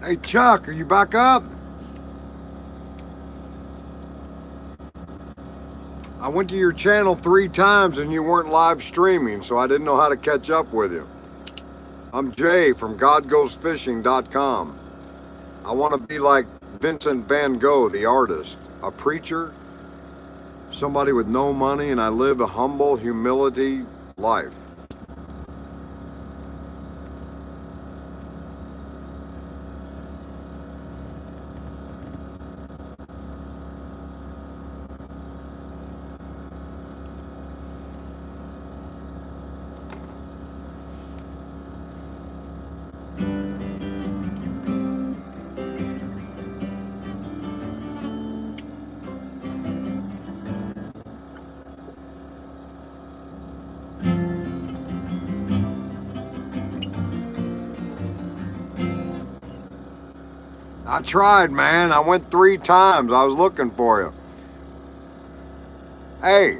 Hey, Chuck, are you back up? I went to your channel 3 times and you weren't live streaming, so I didn't know how to catch up with you. I'm Jay from GodGoesFishing.com. I want to be like Vincent van Gogh, the artist, a preacher, somebody with no money, and I live a humble humility life. I tried, man. I went 3 times. I was looking for you. Hey,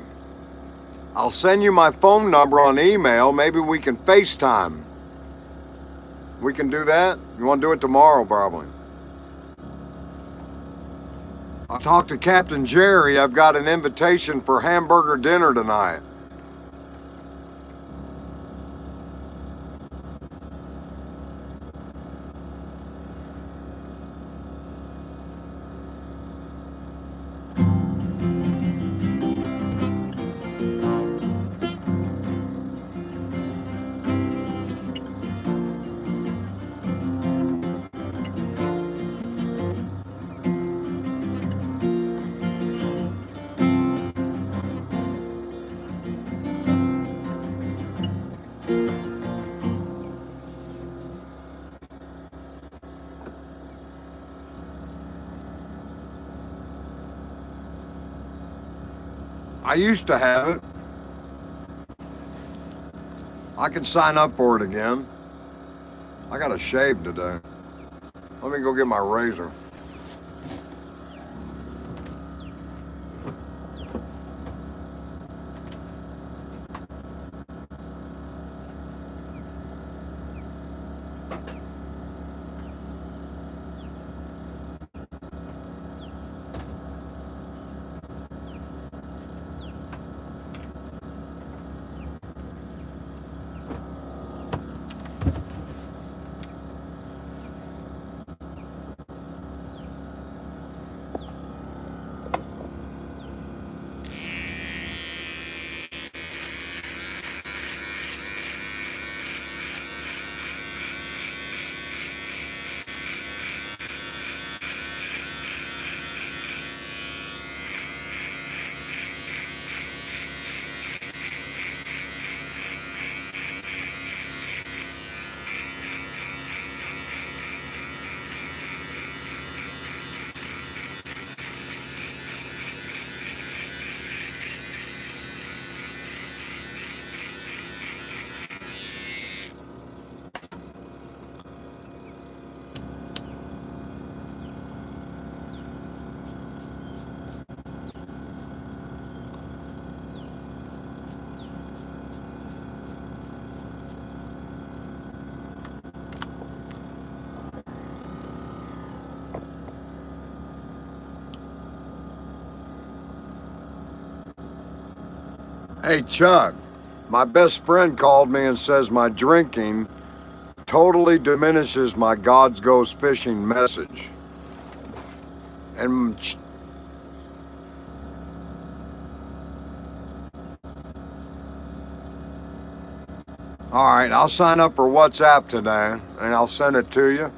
I'll send you my phone number on email. Maybe we can FaceTime. We can do that? You want to do it tomorrow, probably? I'll talk to Captain Jerry. I've got an invitation for hamburger dinner tonight. I used to have it. I can sign up for it again. I got to shave today. Let me go get my razor. Hey, Chuck, my best friend called me and says my drinking totally diminishes my God Goes Fishing message. And all right, I'll sign up for WhatsApp today and I'll send it to you.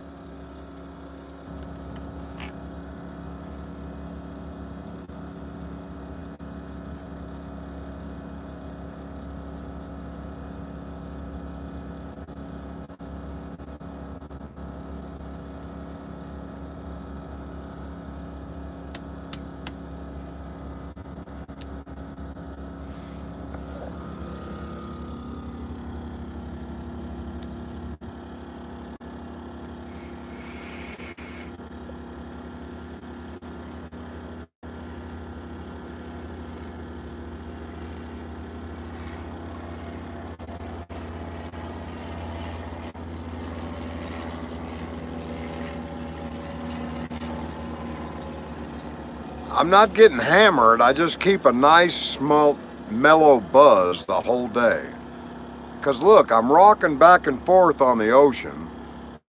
I'm not getting hammered. I just keep a nice, mellow buzz the whole day. Because look, I'm rocking back and forth on the ocean.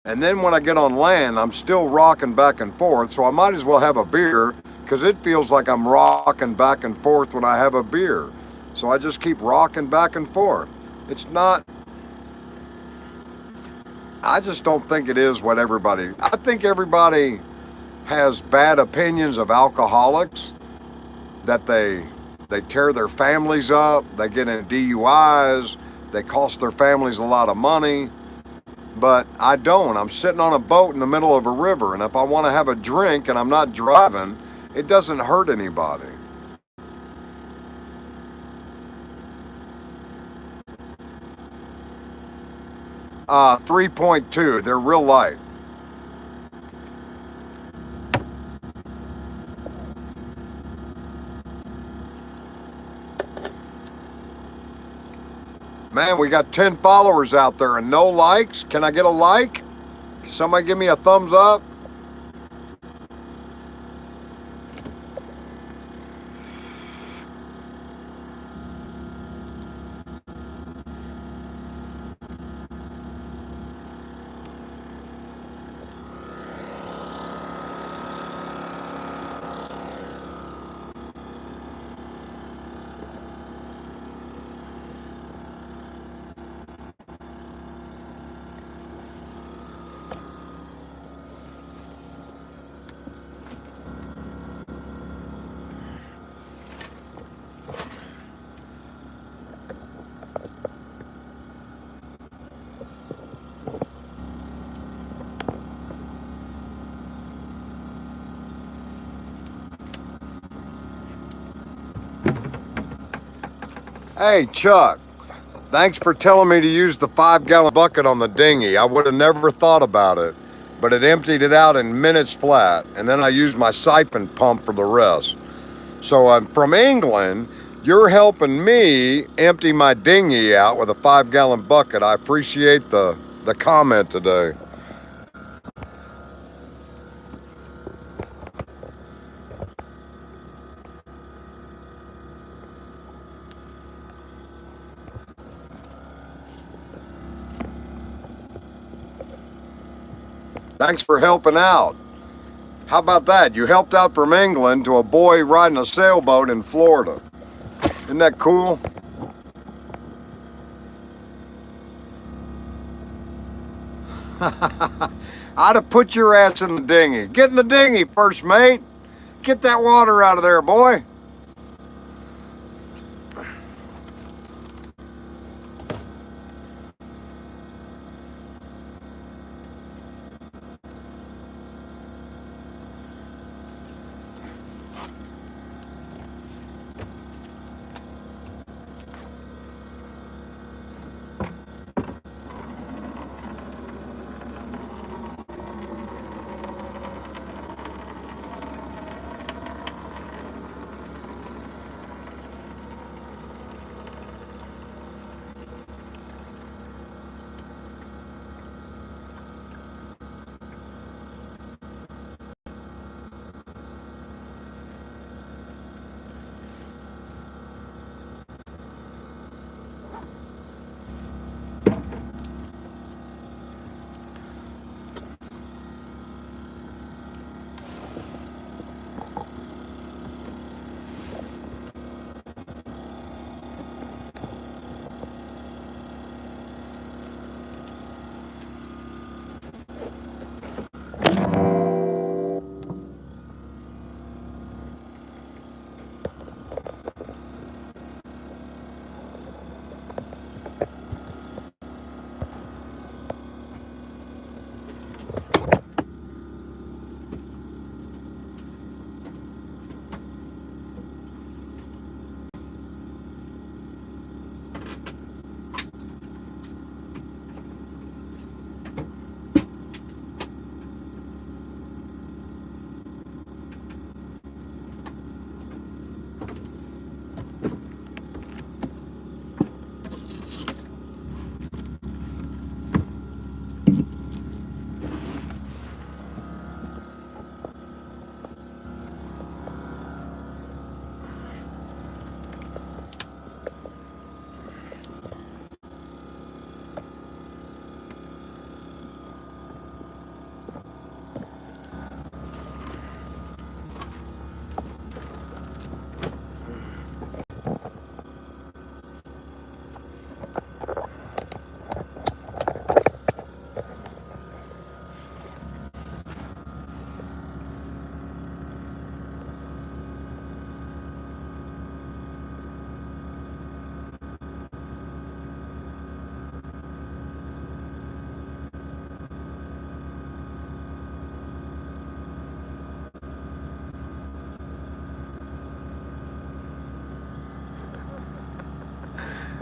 And then when I get on land, I'm still rocking back and forth. So I might as well have a beer because it feels like I'm rocking back and forth when I have a beer. So I just keep rocking back and forth. It's not, I just don't think it is what everybody, I think everybody has bad opinions of alcoholics, that they tear their families up, they get in DUIs, they cost their families a lot of money. But I don't. I'm sitting on a boat in the middle of a river, and if I want to have a drink and I'm not driving, it doesn't hurt anybody. Uh, 3.2, they're real light. Man, we got 10 followers out there and no likes. Can I get a like? Can somebody give me a thumbs up? Hey, Chuck, thanks for telling me to use the 5-gallon bucket on the dinghy. I would have never thought about it, but it emptied it out in minutes flat, and then I used my siphon pump for the rest. So I'm from England. You're helping me empty my dinghy out with a 5-gallon bucket. I appreciate the comment today. Thanks for helping out. How about that? You helped out from England to a boy riding a sailboat in Florida. Isn't that cool? I'd have put your ass in the dinghy. Get in the dinghy, first mate. Get that water out of there, boy.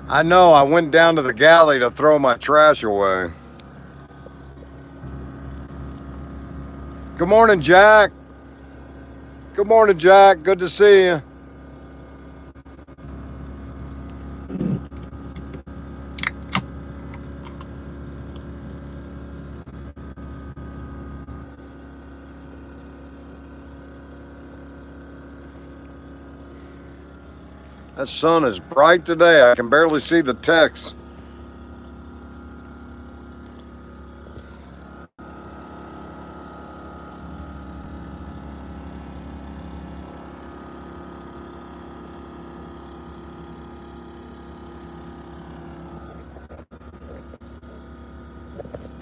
I know, I went down to the galley to throw my trash away. Good morning, Jack. Good morning, Jack. Good to see you. That sun is bright today. I can barely see the text.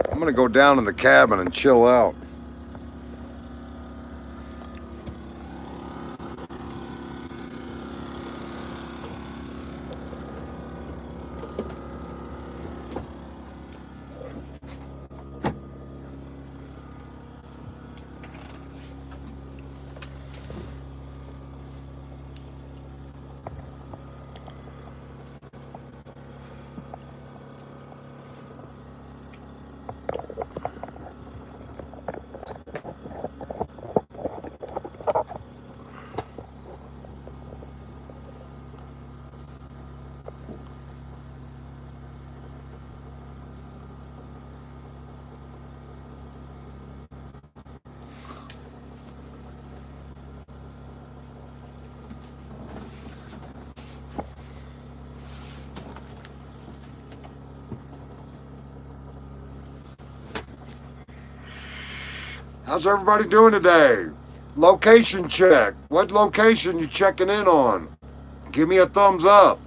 I'm gonna go down in the cabin and chill out. How's everybody doing today? Location check. What location you checking in on? Give me a thumbs up.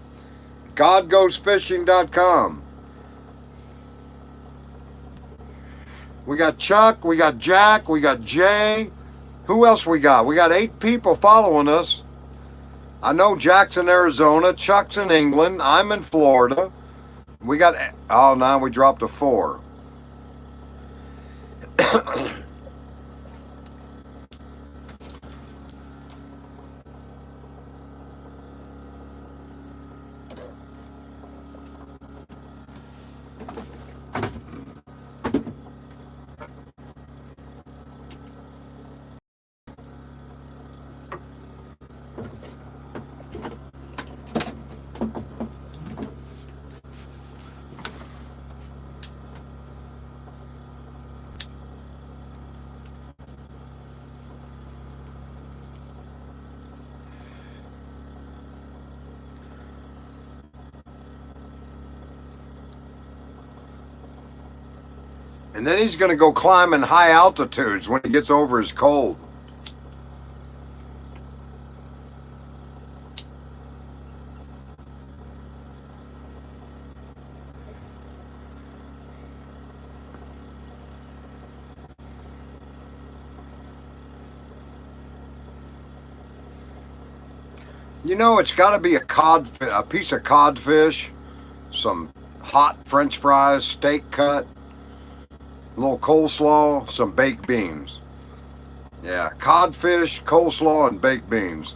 GodGoesFishing.com. We got Chuck, we got Jack, we got Jay. Who else we got? We got 8 people following us. I know Jack's in Arizona, Chuck's in England, I'm in Florida. We got, oh, now we dropped to 4. And then he's going to go climb in high altitudes when he gets over his cold. You know, it's got to be a piece of codfish, some hot French fries, steak cut, a little coleslaw, some baked beans. Yeah, codfish, coleslaw, and baked beans.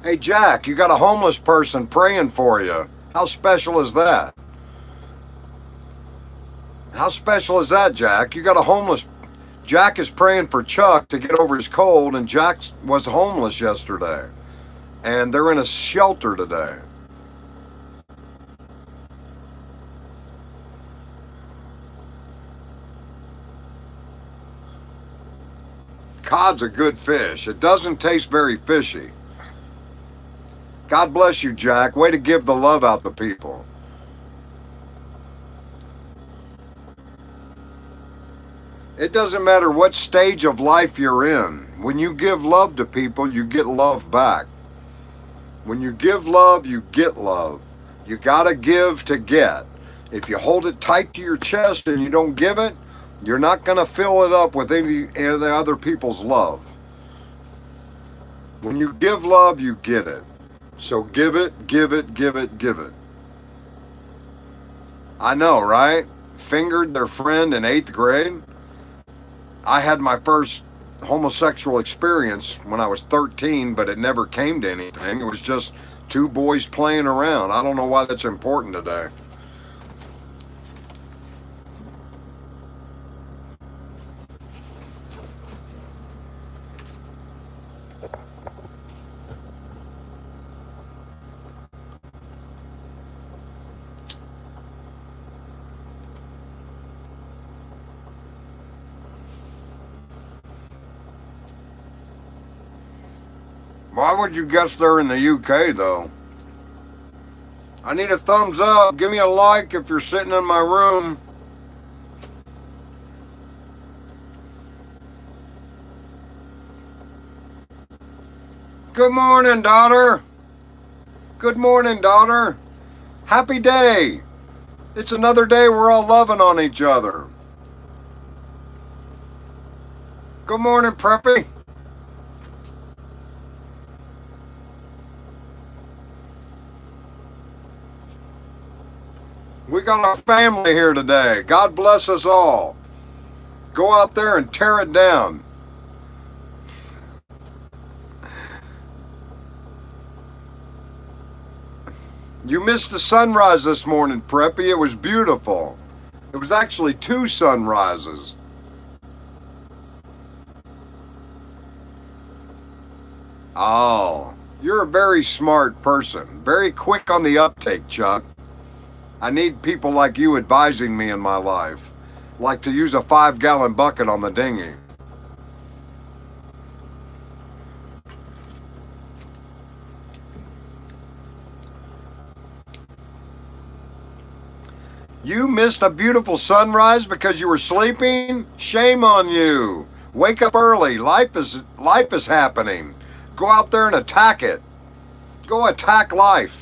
Hey, Jack, you got a homeless person praying for you. How special is that? How special is that, Jack? You got a homeless... Jack is praying for Chuck to get over his cold, and Jack was homeless yesterday. And they're in a shelter today. Cod's a good fish. It doesn't taste very fishy. God bless you, Jack. Way to give the love out to people. It doesn't matter what stage of life you're in. When you give love to people, you get love back. When you give love, you get love. You gotta give to get. If you hold it tight to your chest and you don't give it, you're not gonna fill it up with any other people's love. When you give love, you get it. So give it, give it, give it, give it. I know, right? Fingered their friend in 8th grade. I had my first homosexual experience when I was 13, but it never came to anything. It was just two boys playing around. I don't know why that's important today. Why would you guess they're in the UK, though? I need a thumbs up. Give me a like if you're sitting in my room. Good morning, daughter. Good morning, daughter. Happy day. It's another day we're all loving on each other. Good morning, Preppy. We got a family here today. God bless us all. Go out there and tear it down. You missed the sunrise this morning, Preppy. It was beautiful. It was actually two sunrises. Oh, you're a very smart person. Very quick on the uptake, Chuck. I need people like you advising me in my life. Like to use a 5-gallon bucket on the dinghy. You missed a beautiful sunrise because you were sleeping? Shame on you. Wake up early. Life is happening. Go out there and attack it. Go attack life.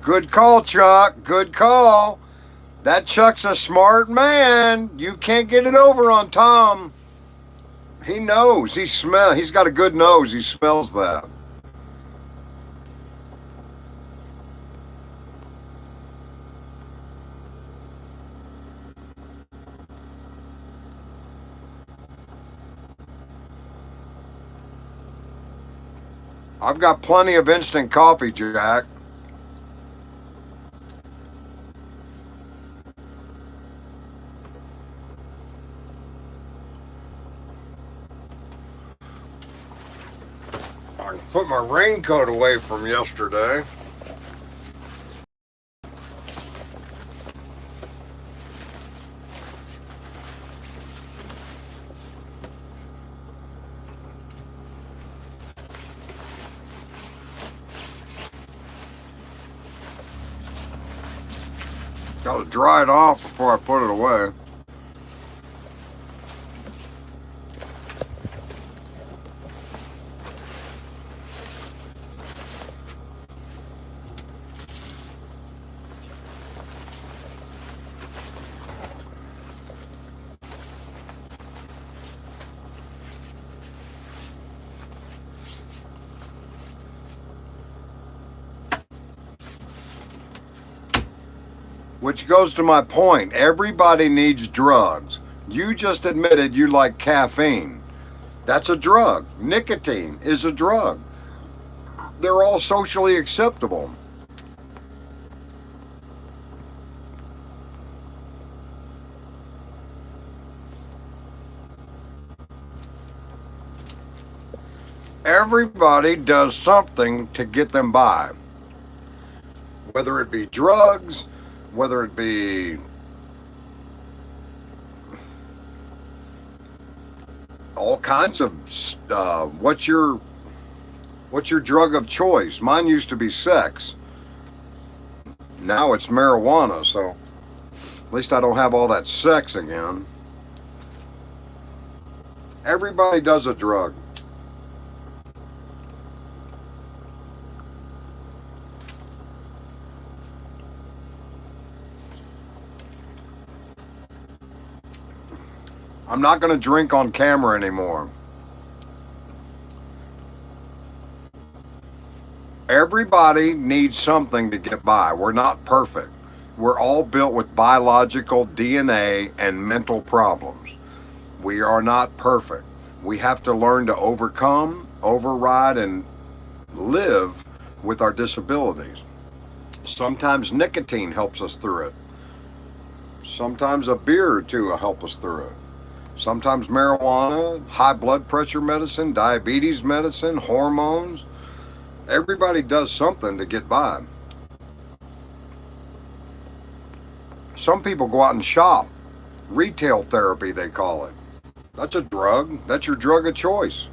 Good call, Chuck. Good call. That Chuck's a smart man. You can't get it over on Tom. He knows. He's got a good nose. He smells that. I've got plenty of instant coffee, Jack. I put my raincoat away from yesterday. Got to dry it off before I put it away. Which goes to my point. Everybody needs drugs. You just admitted you like caffeine. That's a drug. Nicotine is a drug. They're all socially acceptable. Everybody does something to get them by. Whether it be drugs, whether it be all kinds of what's your drug of choice? Mine used to be sex. Now it's marijuana, so at least I don't have all that sex again. Everybody does a drug. I'm not going to drink on camera anymore. Everybody needs something to get by. We're not perfect. We're all built with biological DNA and mental problems. We are not perfect. We have to learn to overcome, override, and live with our disabilities. Sometimes nicotine helps us through it. Sometimes a beer or two will help us through it. Sometimes marijuana, high blood pressure medicine, diabetes medicine, hormones. Everybody does something to get by. Some people go out and shop. Retail therapy, they call it. That's a drug. That's your drug of choice.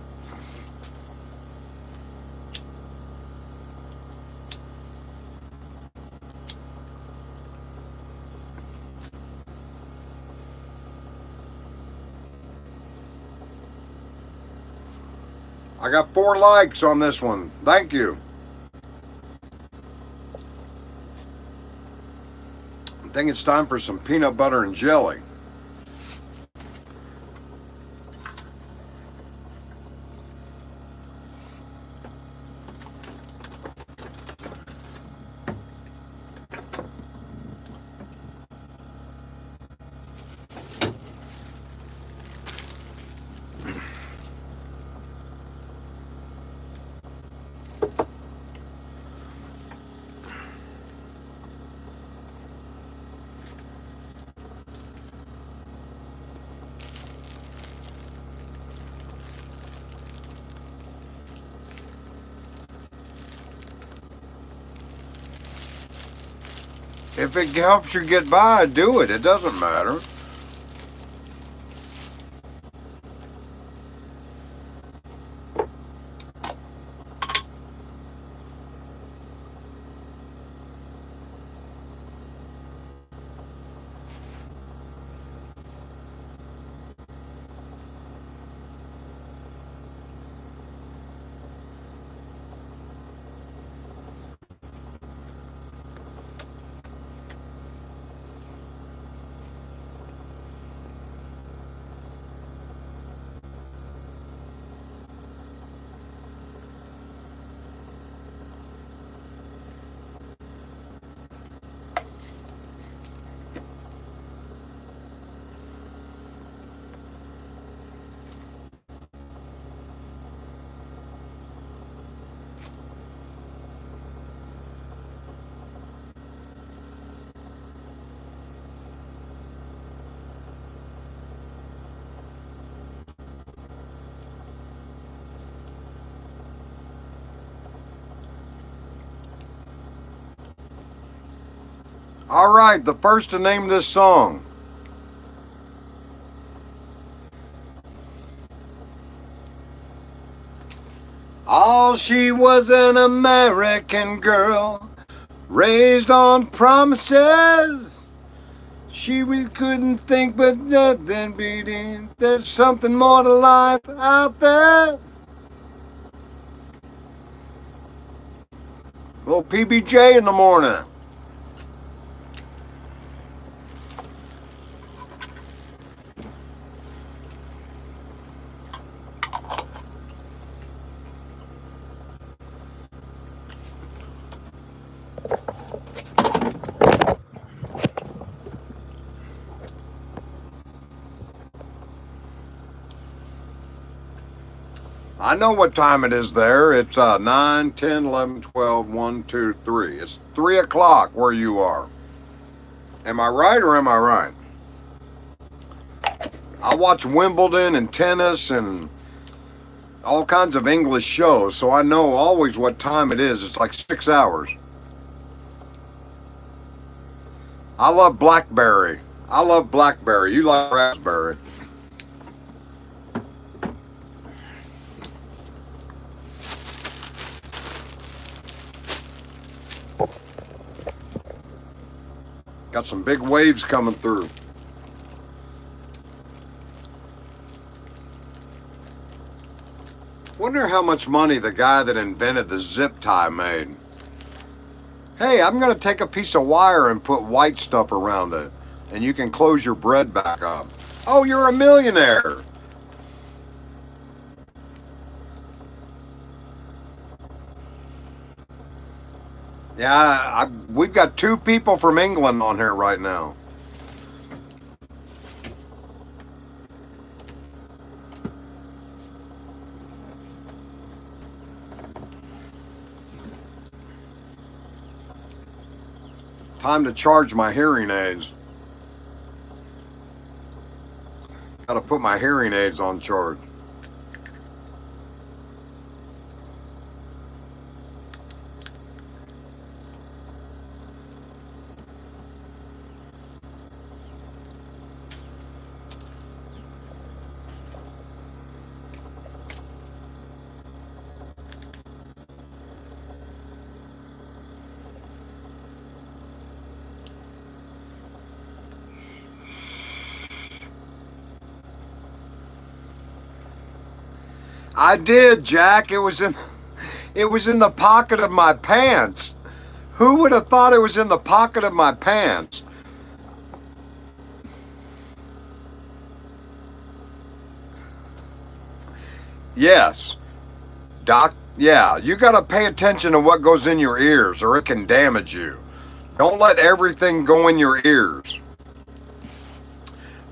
I got 4 likes on this one. Thank you. I think it's time for some peanut butter and jelly. If it helps you get by, do it. It doesn't matter. All right, the first to name this song. Oh, she was an American girl, raised on promises. She couldn't think but nothing beating. There's something more to life out there. Little PBJ in the morning. I know what time it is there. It's 9, 10, 11, 12, 1, 2, 3. It's 3 o'clock where you are. Am I right or am I right? I watch Wimbledon and tennis and all kinds of English shows, so I know always what time it is. It's like 6 hours. I love blackberry. I love blackberry. You like raspberry. Got some big waves coming through. Wonder how much money the guy that invented the zip tie made. Hey, I'm going to take a piece of wire and put white stuff around it, and you can close your bread back up. Oh, you're a millionaire. Yeah, we've got 2 people from England on here right now. Time to charge my hearing aids. Gotta put my hearing aids on charge. I did, Jack. It was in the pocket of my pants. Who would have thought it was in the pocket of my pants? Yes. Doc, yeah, you got to pay attention to what goes in your ears or it can damage you. Don't let everything go in your ears.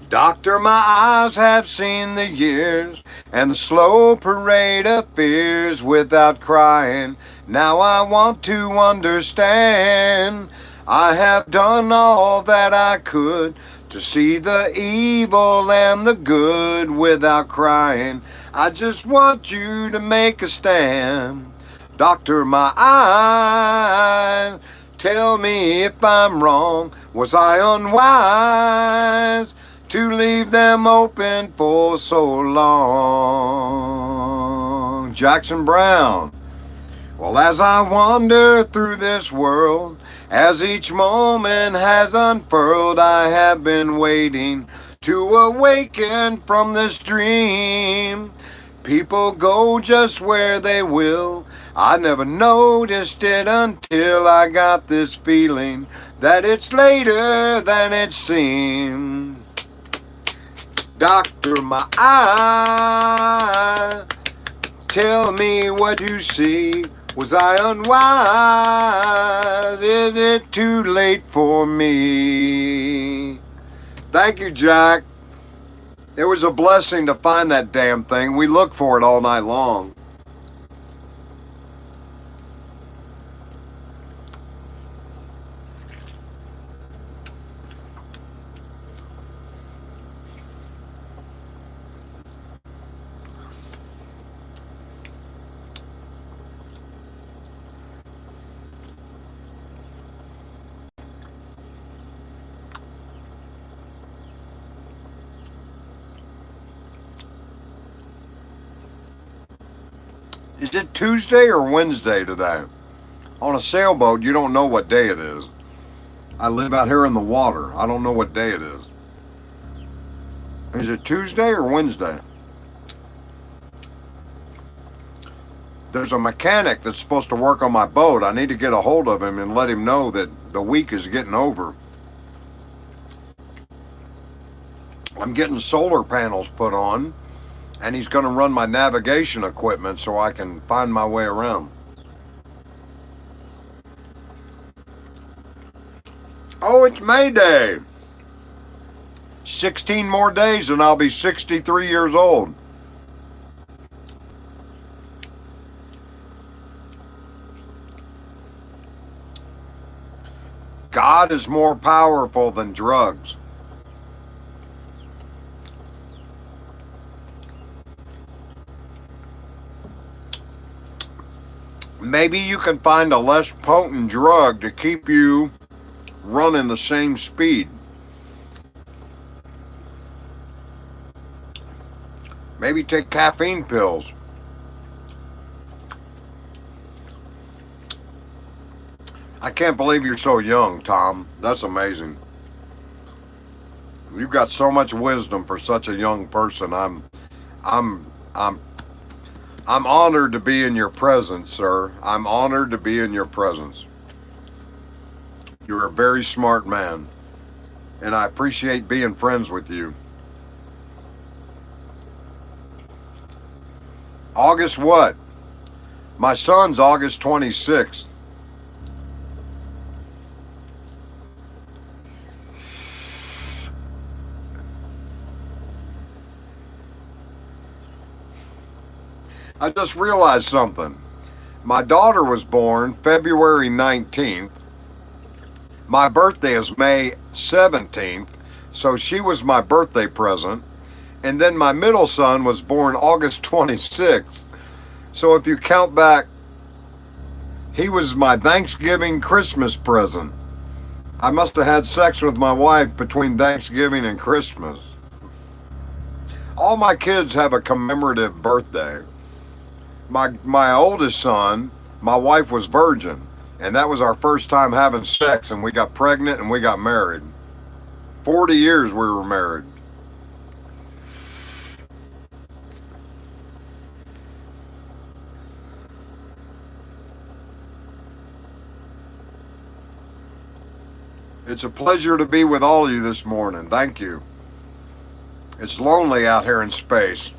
Doctor, my eyes have seen the years and the slow parade of fears without crying. Now I want to understand. I have done all that I could to see the evil and the good without crying. I just want you to make a stand. Doctor, my eyes, tell me if I'm wrong. Was I unwise to leave them open for so long? Jackson Browne. Well, as I wander through this world, as each moment has unfurled, I have been waiting to awaken from this dream. People go just where they will. I never noticed it until I got this feeling that it's later than it seemed. Doctor, my eye, tell me what you see. Was I unwise? Is it too late for me? Thank you, Jack. It was a blessing to find that damn thing. We look for it all night long. Is it Tuesday or Wednesday today? On a sailboat, you don't know what day it is. I live out here in the water. I don't know what day it is. Is it Tuesday or Wednesday? There's a mechanic that's supposed to work on my boat. I need to get a hold of him and let him know that the week is getting over. I'm getting solar panels put on, and he's going to run my navigation equipment so I can find my way around. Oh, it's May Day. 16 more days and I'll be 63 years old. God is more powerful than drugs. Maybe you can find a less potent drug to keep you running the same speed. Maybe take caffeine pills. I can't believe you're so young, Tom. That's amazing. You've got so much wisdom for such a young person. I'm honored to be in your presence, sir. I'm honored to be in your presence. You're a very smart man, and I appreciate being friends with you. August what? My son's August 26th. I just realized something. My daughter was born February 19th. My birthday is May 17th, so she was my birthday present. And then my middle son was born August 26th. So if you count back, he was my Thanksgiving Christmas present. I must have had sex with my wife between Thanksgiving and Christmas. All my kids have a commemorative birthday. My oldest son, my wife was virgin, and that was our first time having sex, and we got pregnant and we got married. 40 years we were married. It's a pleasure to be with all of you this morning. Thank you. It's lonely out here in space.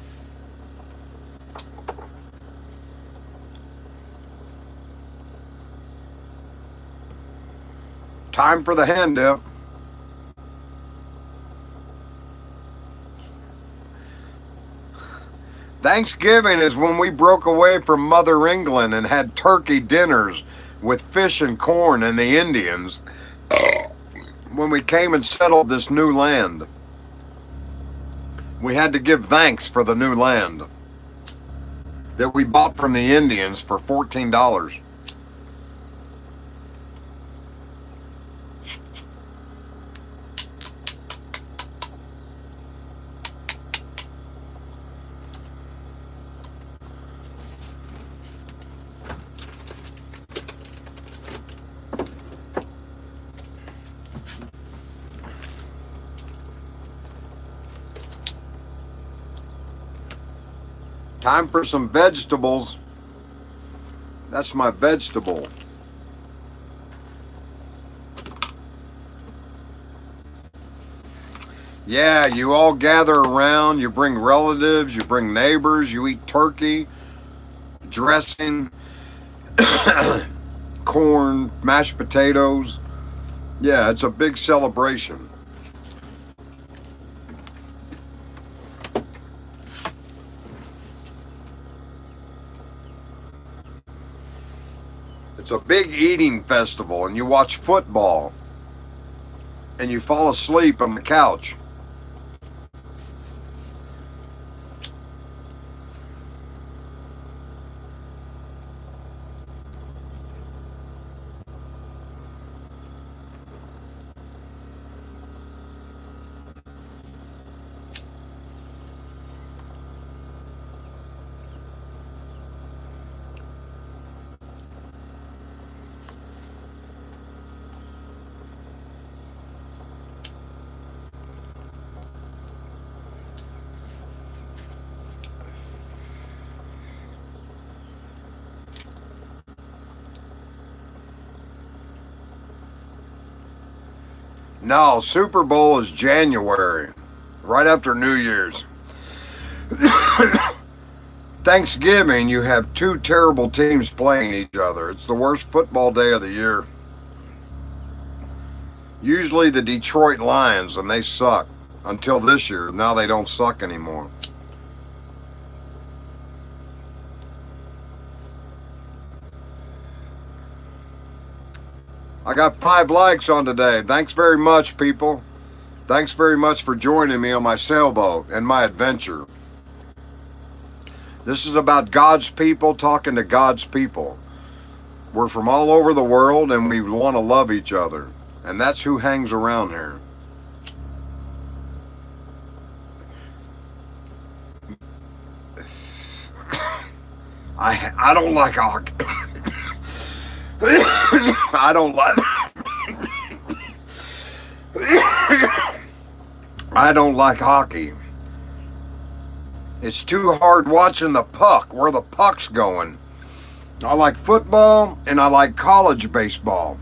Time for the hand dip. Thanksgiving is when we broke away from Mother England and had turkey dinners with fish and corn and the Indians when we came and settled this new land. We had to give thanks for the new land that we bought from the Indians for $14. Time for some vegetables. That's my vegetable. Yeah, you all gather around, you bring relatives, you bring neighbors, you eat turkey, dressing, corn, mashed potatoes. Yeah, it's a big celebration. It's a big eating festival, and you watch football, and you fall asleep on the couch. No, Super Bowl is January, right after New Year's. Thanksgiving, you have two terrible teams playing each other. It's the worst football day of the year. Usually the Detroit Lions, and they suck. Until this year, now they don't suck anymore. I got 5 likes on today. Thanks very much, people. Thanks very much for joining me on my sailboat and my adventure. This is about God's people talking to God's people. We're from all over the world, and we want to love each other. And that's who hangs around here. I don't like hockey. I don't like I don't like hockey. It's too hard watching the puck, where the puck's going. I like football and I like college baseball.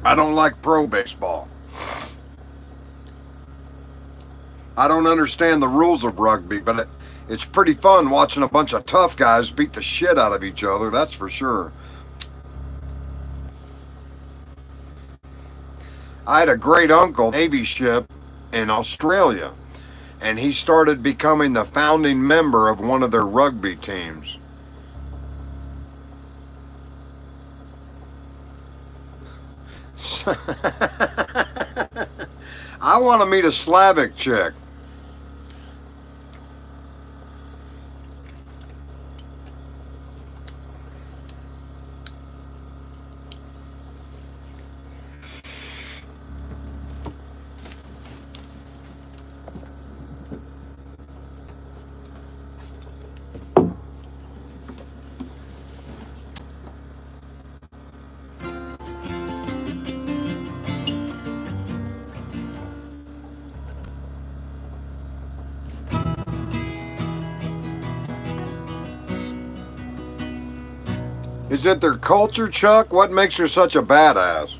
I don't like pro baseball. I don't understand the rules of rugby, but It's pretty fun watching a bunch of tough guys beat the shit out of each other, that's for sure. I had a great uncle, Navy ship in Australia, and he started becoming the founding member of one of their rugby teams. I want to meet a Slavic chick. Is it their culture, Chuck? What makes her such a badass?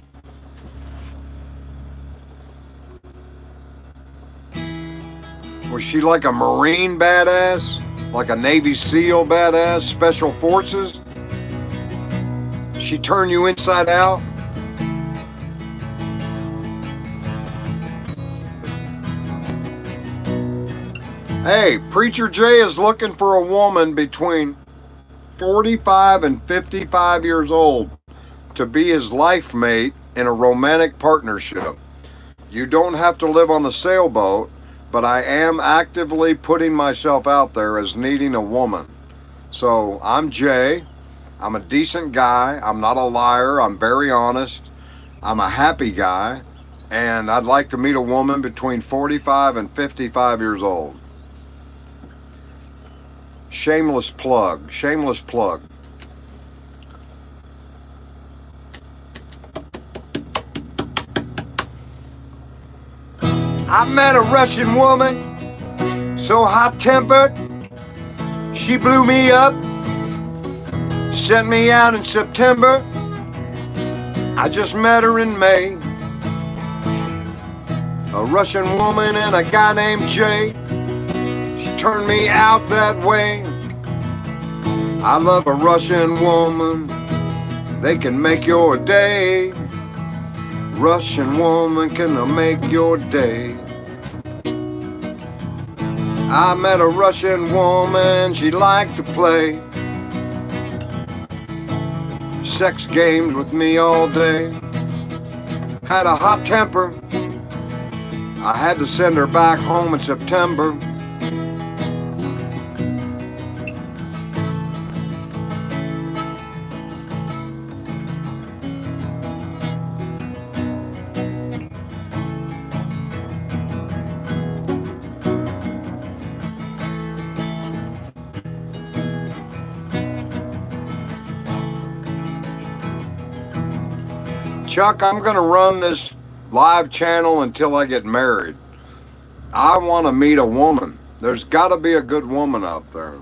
Was she like a Marine badass? Like a Navy SEAL badass? Special Forces? She turned you inside out? Hey, Preacher Jay is looking for a woman between 45 and 55 years old to be his life mate in a romantic partnership. You don't have to live on the sailboat, but I am actively putting myself out there as needing a woman. So I'm Jay. I'm a decent guy. I'm not a liar. I'm very honest. I'm a happy guy. And I'd like to meet a woman between 45 and 55 years old. Shameless plug. Shameless plug. I met a Russian woman, so hot-tempered, she blew me up, sent me out in September. I just met her in May. A Russian woman and a guy named Jay. She turned me out that way. I love a Russian woman. They can make your day. Russian woman can make your day. I met a Russian woman, she liked to play sex games with me all day. Had a hot temper, I had to send her back home in September. Chuck, I'm going to run this live channel until I get married. I want to meet a woman. There's got to be a good woman out there.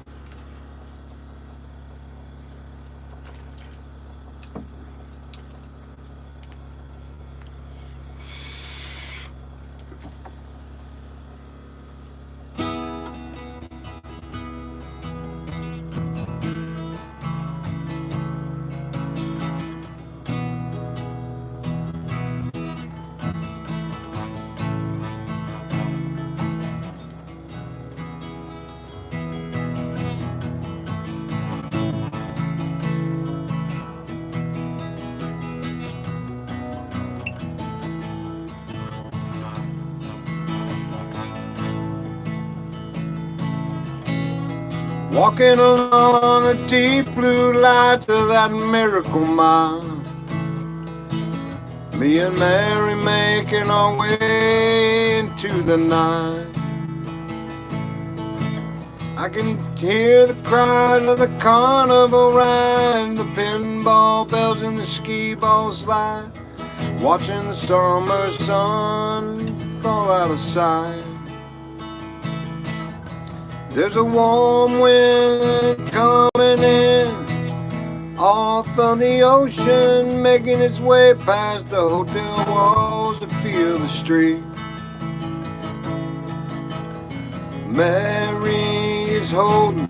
Walking along the deep blue light of that Miracle Mile, me and Mary making our way into the night. I can hear the cry of the carnival ride, the pinball bells and the skee ball slide, watching the summer sun fall out of sight. There's a warm wind coming in off of the ocean, making its way past the hotel walls to feel the street. Mary is She's holding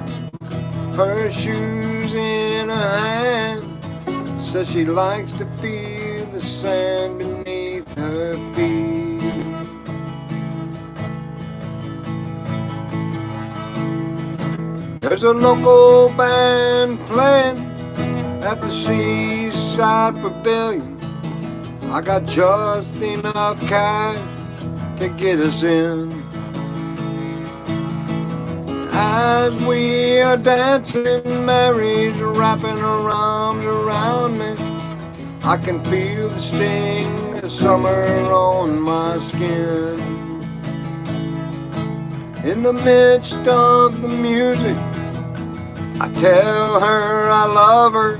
her shoes in her hand. Says she likes to feel the sand beneath her feet. There's a local band playing at the Seaside Pavilion. I got just enough cash to get us in. As we are dancing, Mary's wrapping her arms around me. I can feel the sting of summer on my skin. In the midst of the music, I tell her I love her.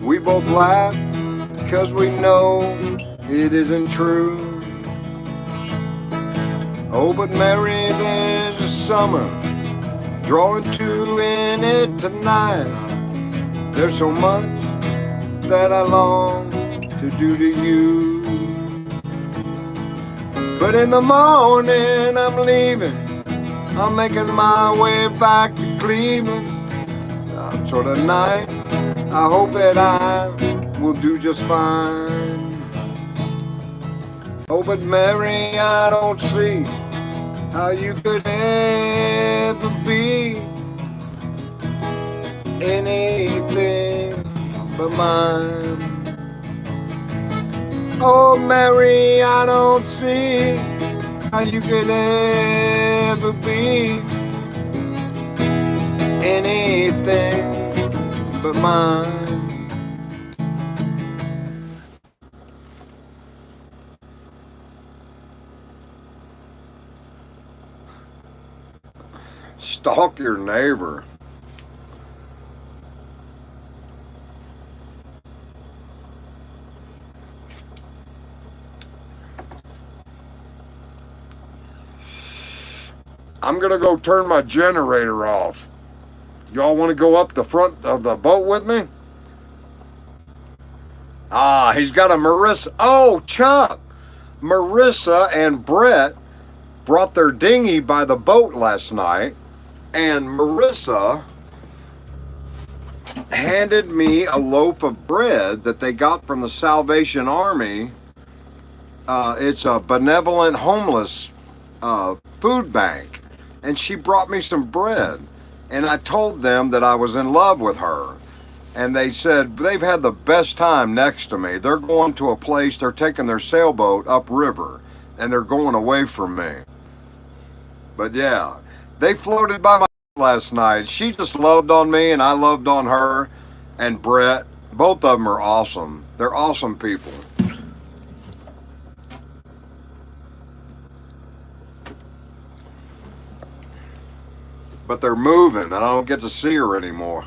We both laugh because we know it isn't true. Oh, but Mary, there's a summer drawing to in it tonight. There's so much that I long to do to you. But in the morning I'm leaving, I'm making my way back to Cleveland. So tonight I hope that I will do just fine. Oh, but Mary, I don't see how you could ever be anything but mine. Oh, Mary, I don't see how you could ever be anything but mine. Stalk your neighbor. I'm gonna go turn my generator off. Y'all want to go up the front of the boat with me? Ah, he's got a Marissa. Oh, Chuck. Marissa and Brett brought their dinghy by the boat last night, and Marissa handed me a loaf of bread that they got from the Salvation Army. It's a benevolent homeless food bank, and she brought me some bread. And I told them that I was in love with her. And they said they've had the best time next to me. They're going to a place, they're taking their sailboat upriver, and they're going away from me. But yeah, they floated by my last night. She just loved on me, and I loved on her. And Brett, both of them are awesome. They're awesome people. But they're moving, and I don't get to see her anymore.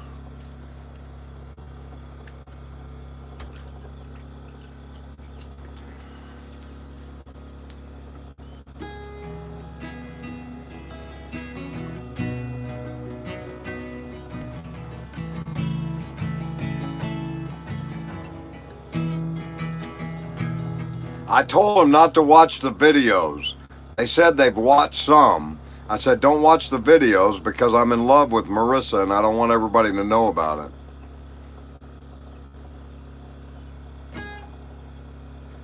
I told them not to watch the videos. They said they've watched some. I said, don't watch the videos because I'm in love with Marissa and I don't want everybody to know about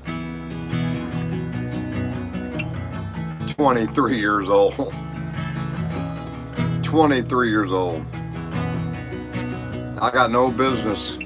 it. 23 years old. 23 years old. I got no business.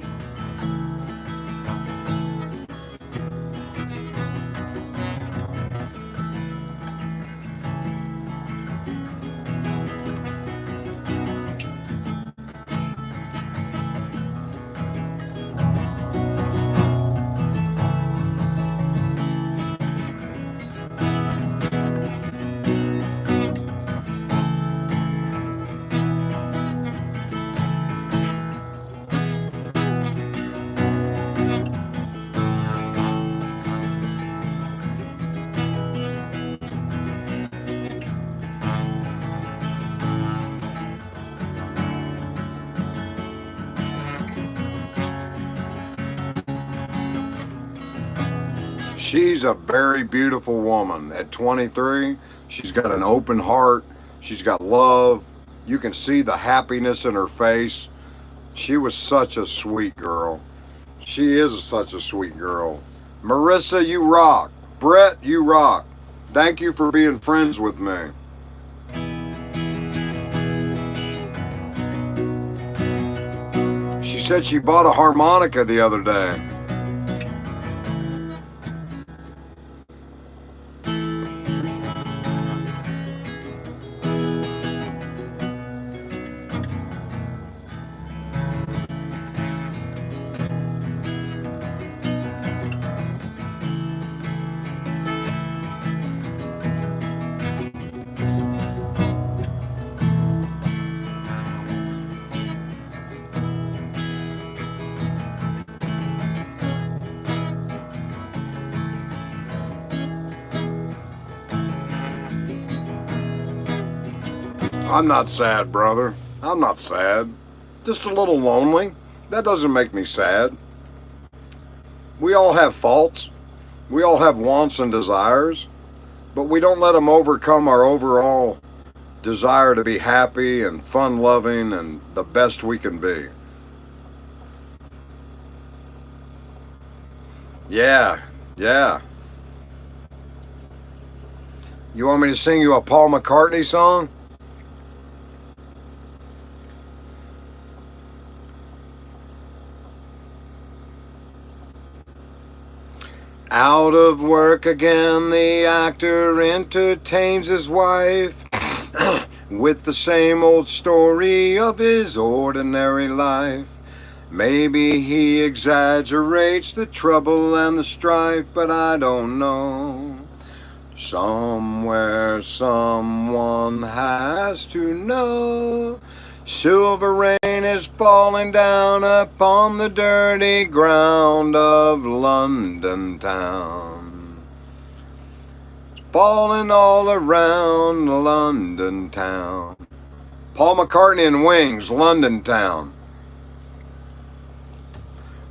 She's a very beautiful woman. At 23, she's got an open heart. She's got love. You can see the happiness in her face. She was such a sweet girl. She is such a sweet girl. Marissa, you rock. Brett, you rock. Thank you for being friends with me. She said she bought a harmonica the other day. I'm not sad, brother. I'm not sad. Just a little lonely. That doesn't make me sad. We all have faults. We all have wants and desires, but we don't let them overcome our overall desire to be happy and fun-loving and the best we can be. Yeah. You want me to sing you a Paul McCartney song? Out of work again, the actor entertains his wife with the same old story of his ordinary life. Maybe he exaggerates the trouble and the strife, but I don't know. Somewhere someone has to know. Silver rain is falling down upon the dirty ground of London town. It's falling all around London town. Paul McCartney and Wings, London town.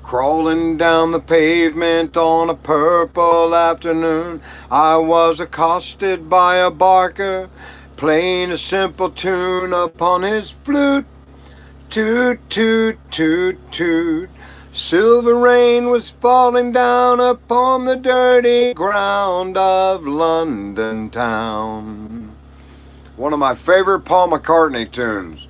Crawling down the pavement on a purple afternoon, I was accosted by a barker, playing a simple tune upon his flute. Toot, toot, toot, toot. Silver rain was falling down upon the dirty ground of London town. One of my favorite Paul McCartney tunes.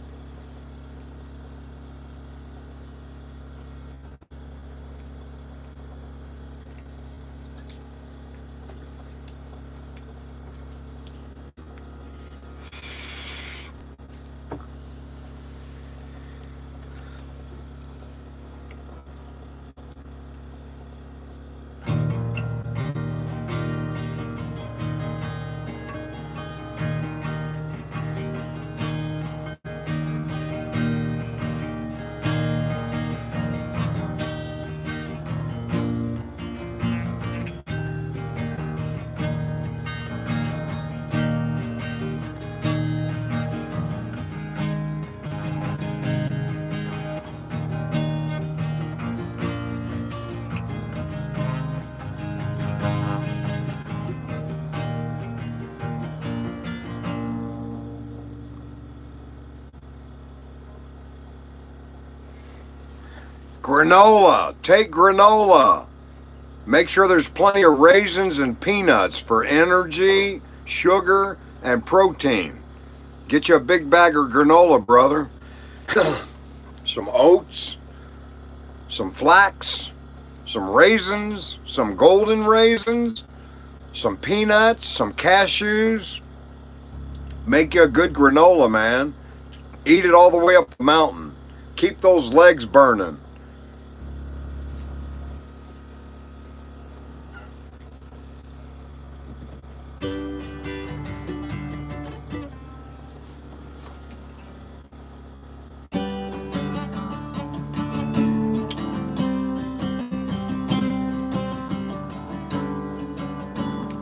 Granola. Take granola. Make sure there's plenty of raisins and peanuts for energy, sugar, and protein. Get you a big bag of granola, brother. Some oats, some flax, some raisins, some golden raisins, some peanuts, some cashews. Make you a good granola, man. Eat it all the way up the mountain. Keep those legs burning.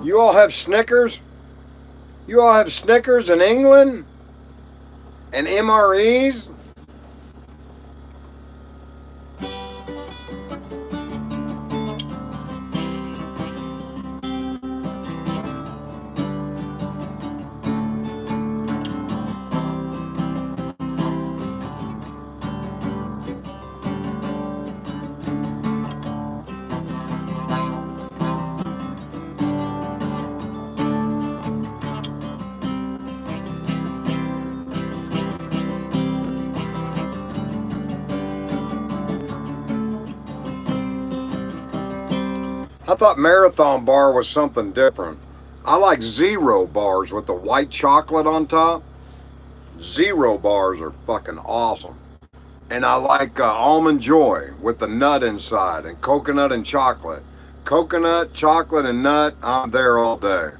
You all have Snickers? You all have Snickers in England? And MREs? I thought Marathon Bar was something different. I like Zero bars with the white chocolate on top. Zero bars are fucking awesome. And I like Almond Joy with the nut inside and coconut and chocolate. Coconut, chocolate, and nut, I'm there all day.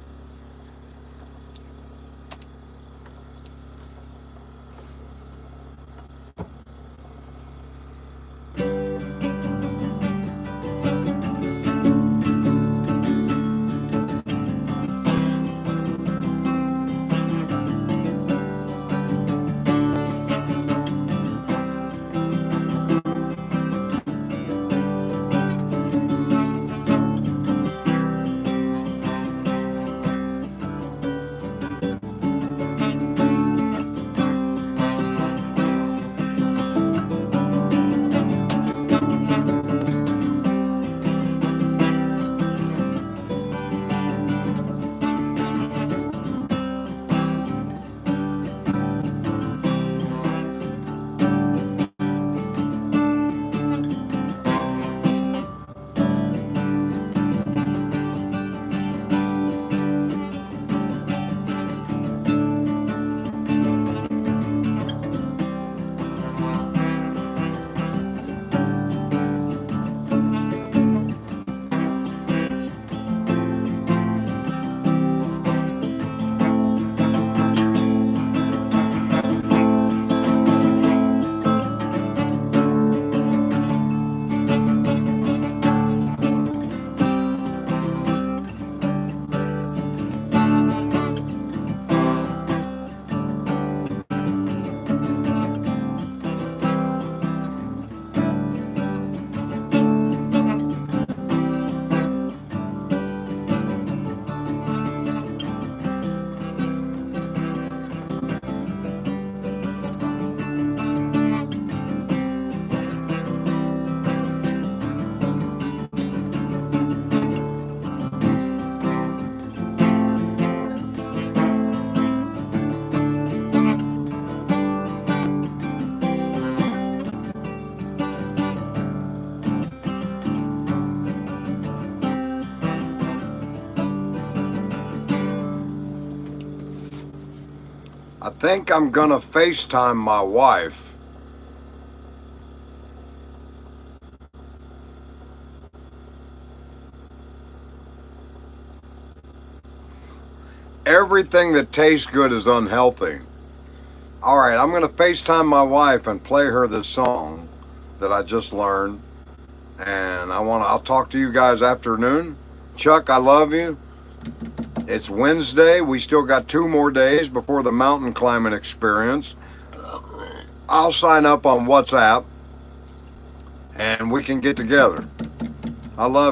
I think I'm gonna FaceTime my wife. Everything that tastes good is unhealthy. All right, I'm gonna FaceTime my wife and play her this song that I just learned. And I'll talk to you guys afternoon. Chuck, I love you. It's Wednesday. We still got 2 more days before the mountain climbing experience. I'll sign up on WhatsApp and we can get together. I love you.